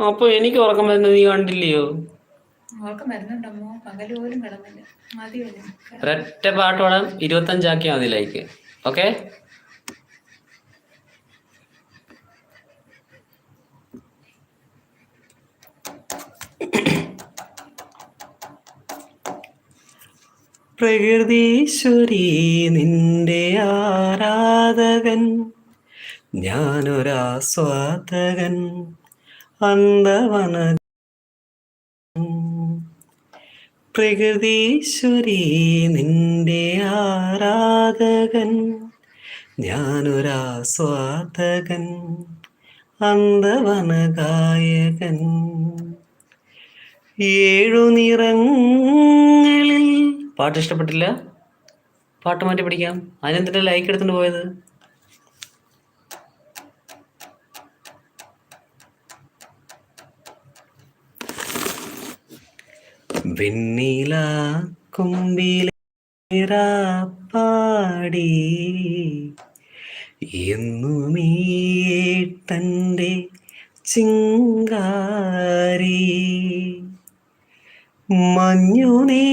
അപ്പൊ എനിക്ക് ഉറക്കം വരുന്നത് നീ കണ്ടില്ലയോ? ഉറക്കം വരുന്നുണ്ടമ്മോ, പകല് പോലും കിടന്നില്ല. മതിയല്ലേ ഒരൊറ്റ പാട്ട് പാടാൻ 25 ആക്കിയാൽ മതി ലൈക്ക്. ഓക്കെ, പ്രകൃതീശ്വരി നിന്റെ ആരാധകൻ, ഞാനൊരാസ്വാദകൻ, അന്തവന. പ്രകൃതീശ്വരി നിന്റെ ആരാധകൻ, ഞാനൊരാസ്വാദകൻ, അന്തവന ഗായകൻ. 7 നിറങ്ങളിൽ. പാട്ട് ഇഷ്ടപ്പെട്ടില്ല? പാട്ട് മാറ്റി പഠിക്കാം. അതിനെന്തിനാ ലൈക്ക് എടുത്തുകൊണ്ട് പോയത്? വെണ്ണില കൊമ്പിലേറാപ്പാടി എന്നുമീട്ടൻ്റെ ചിങ്കാരി മഞ്ഞുനീ